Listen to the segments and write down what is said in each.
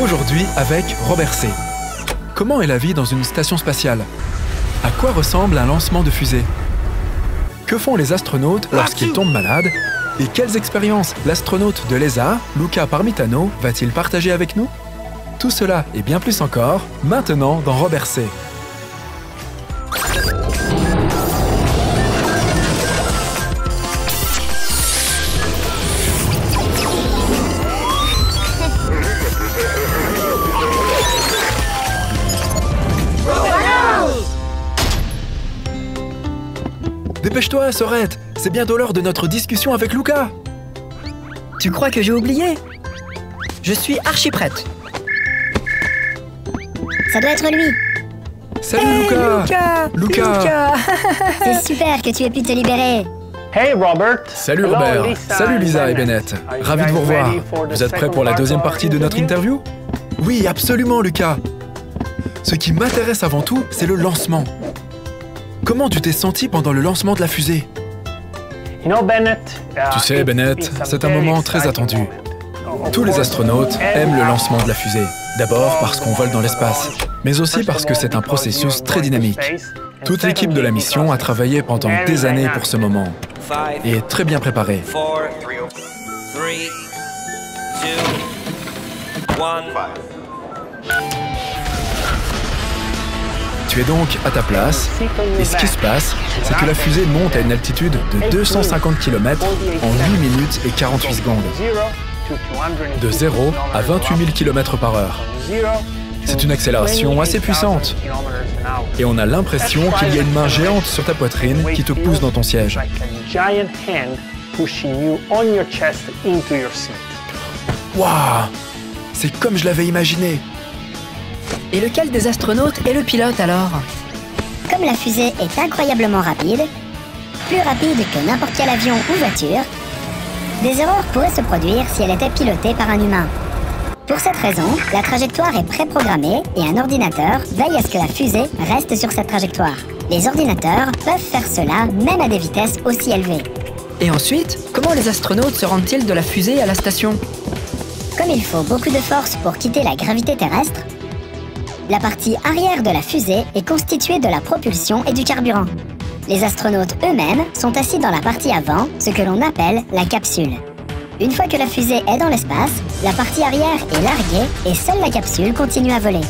Aujourd'hui avec Robert C. Comment est la vie dans une station spatiale? À quoi ressemble un lancement de fusée? Que font les astronautes lorsqu'ils tombent malades? Et quelles expériences l'astronaute de l'ESA, Luca Parmitano, va-t-il partager avec nous? Tout cela et bien plus encore, maintenant dans Robert C. Dépêche-toi, Sorette! C'est bientôt l'heure de notre discussion avec Luca! Tu crois que j'ai oublié? Je suis archi prête. Ça doit être lui. Salut Hey, Luca! Luca! C'est super que tu aies pu te libérer. Hey Robert! Salut Robert! Salut Lisa et Bennett! Ravi de vous revoir! Vous êtes prêts pour la deuxième partie de notre interview? Oui, absolument Luca! Ce qui m'intéresse avant tout, c'est le lancement. Comment tu t'es senti pendant le lancement de la fusée? Tu sais, Bennett, c'est un moment très attendu. Tous les astronautes aiment le lancement de la fusée. D'abord parce qu'on vole dans l'espace, mais aussi parce que c'est un processus très dynamique. Toute l'équipe de la mission a travaillé pendant des années pour ce moment et est très bien préparée. 4, 3, 2, 1. Tu es donc à ta place, et ce qui se passe, c'est que la fusée monte à une altitude de 250 km en 8 minutes et 48 secondes. De 0 à 28 000 km par heure. C'est une accélération assez puissante. Et on a l'impression qu'il y a une main géante sur ta poitrine qui te pousse dans ton siège. Waouh! C'est comme je l'avais imaginé. Et lequel des astronautes est le pilote alors? Comme la fusée est incroyablement rapide, plus rapide que n'importe quel avion ou voiture, des erreurs pourraient se produire si elle était pilotée par un humain. Pour cette raison, la trajectoire est préprogrammée et un ordinateur veille à ce que la fusée reste sur cette trajectoire. Les ordinateurs peuvent faire cela même à des vitesses aussi élevées. Et ensuite, comment les astronautes se rendent-ils de la fusée à la station? Comme il faut beaucoup de force pour quitter la gravité terrestre, la partie arrière de la fusée est constituée de la propulsion et du carburant. Les astronautes eux-mêmes sont assis dans la partie avant, ce que l'on appelle la capsule. Une fois que la fusée est dans l'espace, la partie arrière est larguée et seule la capsule continue à voler.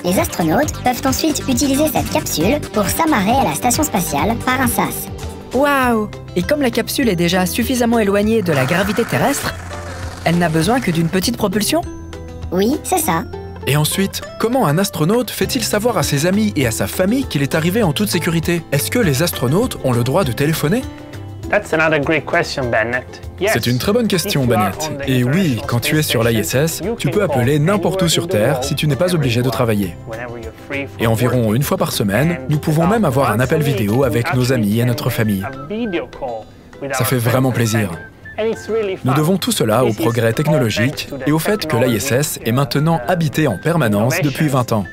Les astronautes peuvent ensuite utiliser cette capsule pour s'amarrer à la station spatiale par un sas. Waouh! Et comme la capsule est déjà suffisamment éloignée de la gravité terrestre, elle n'a besoin que d'une petite propulsion? Oui, c'est ça. Et ensuite, comment un astronaute fait-il savoir à ses amis et à sa famille qu'il est arrivé en toute sécurité? Est-ce que les astronautes ont le droit de téléphoner? C'est une très bonne question, Bennett. Et oui, quand tu es sur l'ISS, tu peux appeler n'importe où sur Terre si tu n'es pas obligé de travailler. Et environ une fois par semaine, nous pouvons même avoir un appel vidéo avec nos amis et notre famille. Ça fait vraiment plaisir. Nous devons tout cela au progrès technologique et au fait que l'ISS est maintenant habité en permanence depuis 20 ans.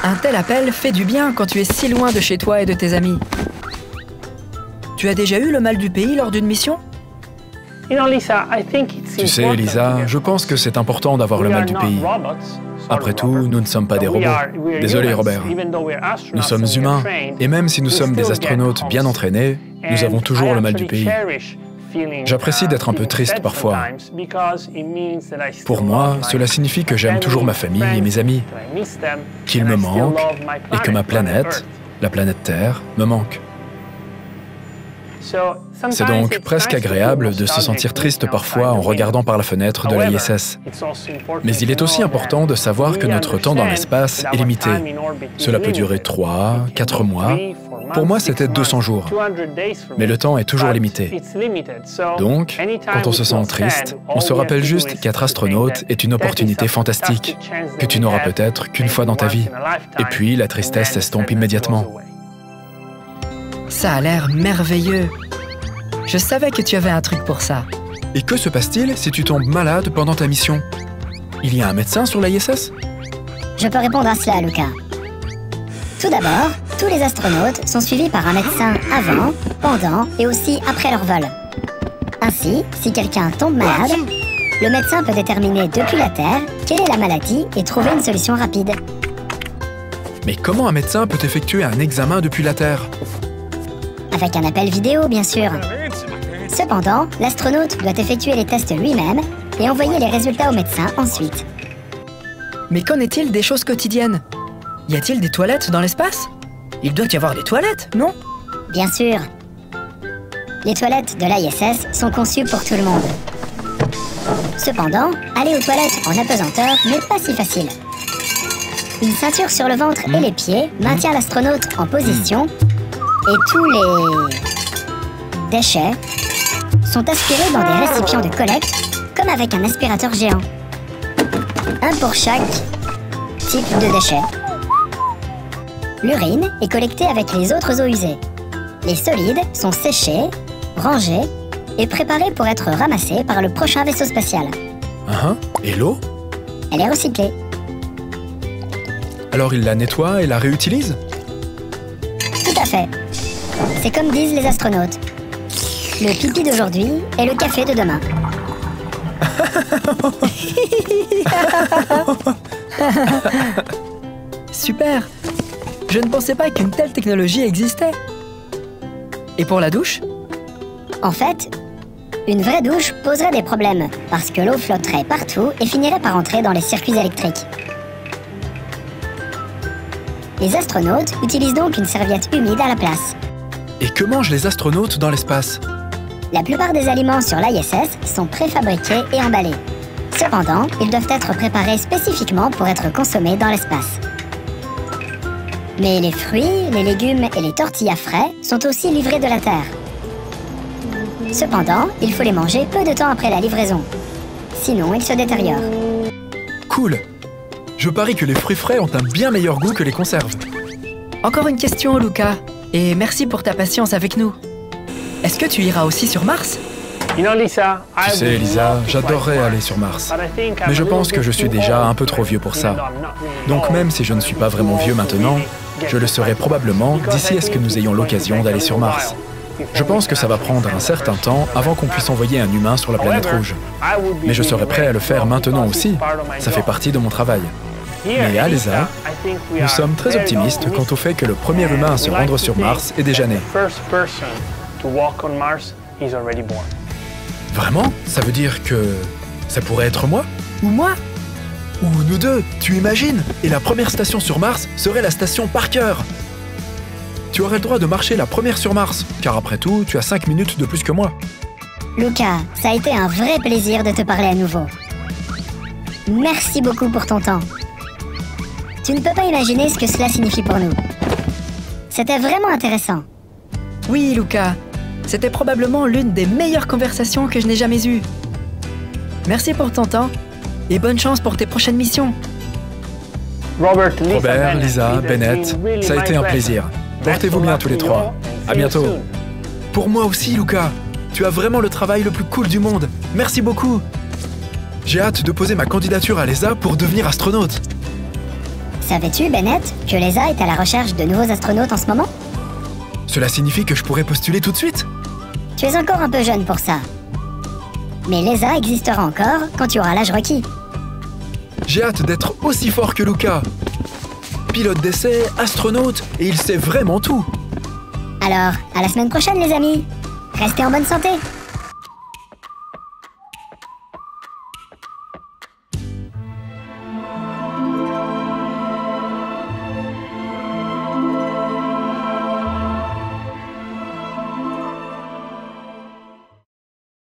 Un tel appel fait du bien quand tu es si loin de chez toi et de tes amis. Tu as déjà eu le mal du pays lors d'une mission? Tu sais, Lisa, je pense que c'est important d'avoir le mal du pays. Après tout, nous ne sommes pas des robots. Désolé, Robert. Nous sommes humains, et même si nous sommes des astronautes bien entraînés, nous avons toujours le mal du pays. J'apprécie d'être un peu triste parfois. Pour moi, cela signifie que j'aime toujours ma famille et mes amis, qu'ils me manquent, et que ma planète, la planète Terre, me manque. C'est donc presque agréable de se sentir triste parfois en regardant par la fenêtre de l'ISS. Mais il est aussi important de savoir que notre temps dans l'espace est limité. Cela peut durer 3, 4 mois. Pour moi, c'était 200 jours. Mais le temps est toujours limité. Donc, quand on se sent triste, on se rappelle juste qu'être astronaute est une opportunité fantastique, que tu n'auras peut-être qu'une fois dans ta vie. Et puis, la tristesse s'estompe immédiatement. Ça a l'air merveilleux. Je savais que tu avais un truc pour ça. Et que se passe-t-il si tu tombes malade pendant ta mission? Il y a un médecin sur l'ISS? Je peux répondre à cela, Luca. Tout d'abord, Tous les astronautes sont suivis par un médecin avant, pendant et aussi après leur vol. Ainsi, si quelqu'un tombe malade, le médecin peut déterminer depuis la Terre quelle est la maladie et trouver une solution rapide. Mais comment un médecin peut effectuer un examen depuis la Terre? Avec un appel vidéo, bien sûr. Cependant, l'astronaute doit effectuer les tests lui-même et envoyer les résultats au médecin ensuite. Mais qu'en est-il des choses quotidiennes? Y a-t-il des toilettes dans l'espace? Il doit y avoir des toilettes, non? Bien sûr. Les toilettes de l'ISS sont conçues pour tout le monde. Cependant, aller aux toilettes en apesanteur n'est pas si facile. Une ceinture sur le ventre et les pieds maintient l'astronaute en position et tous les déchets sont aspirés dans des récipients de collecte comme avec un aspirateur géant. Un pour chaque type de déchets. L'urine est collectée avec les autres eaux usées. Les solides sont séchés, rangés et préparés pour être ramassés par le prochain vaisseau spatial. Et l'eau? Elle est recyclée. Alors il la nettoie et la réutilise? Tout à fait. C'est comme disent les astronautes. Le pipi d'aujourd'hui est le café de demain. Super! Je ne pensais pas qu'une telle technologie existait. Et pour la douche? En fait, une vraie douche poserait des problèmes, parce que l'eau flotterait partout et finirait par entrer dans les circuits électriques. Les astronautes utilisent donc une serviette humide à la place. Et que mangent les astronautes dans l'espace? La plupart des aliments sur l'ISS sont préfabriqués et emballés. Cependant, ils doivent être préparés spécifiquement pour être consommés dans l'espace. Mais les fruits, les légumes et les tortillas frais sont aussi livrés de la Terre. Cependant, il faut les manger peu de temps après la livraison. Sinon, ils se détériorent. Cool! Je parie que les fruits frais ont un bien meilleur goût que les conserves. Encore une question, Luca. Et merci pour ta patience avec nous. Est-ce que tu iras aussi sur Mars? Tu sais, Lisa, j'adorerais aller sur Mars. Mais je pense que je suis déjà un peu trop vieux pour ça. Donc même si je ne suis pas vraiment vieux maintenant, je le serai probablement d'ici à ce que nous ayons l'occasion d'aller sur Mars. Je pense que ça va prendre un certain temps avant qu'on puisse envoyer un humain sur la planète rouge. Mais je serai prêt à le faire maintenant aussi. Ça fait partie de mon travail. Mais à l'ESA, nous sommes très optimistes quant au fait que le premier humain à se rendre sur Mars est déjà né. Vraiment? Ça veut dire que ça pourrait être moi? Ou moi? Ou nous deux, tu imagines? Et la première station sur Mars serait la station Parker. Tu aurais le droit de marcher la première sur Mars, car après tout, tu as 5 minutes de plus que moi. Luca, ça a été un vrai plaisir de te parler à nouveau. Merci beaucoup pour ton temps. Tu ne peux pas imaginer ce que cela signifie pour nous. C'était vraiment intéressant. Oui, Luca. C'était probablement l'une des meilleures conversations que je n'ai jamais eues. Merci pour ton temps et bonne chance pour tes prochaines missions. Robert, Lisa, Bennett, ça a été un plaisir. Portez-vous bien tous les trois. À bientôt. Pour moi aussi, Luca. Tu as vraiment le travail le plus cool du monde. Merci beaucoup. J'ai hâte de poser ma candidature à l'ESA pour devenir astronaute. Savais-tu, Bennett, que l'ESA est à la recherche de nouveaux astronautes en ce moment? Cela signifie que je pourrais postuler tout de suite? Tu es encore un peu jeune pour ça. Mais l'ESA existera encore quand tu auras l'âge requis. J'ai hâte d'être aussi fort que Luca. Pilote d'essai, astronaute, et il sait vraiment tout. Alors, à la semaine prochaine les amis. Restez en bonne santé.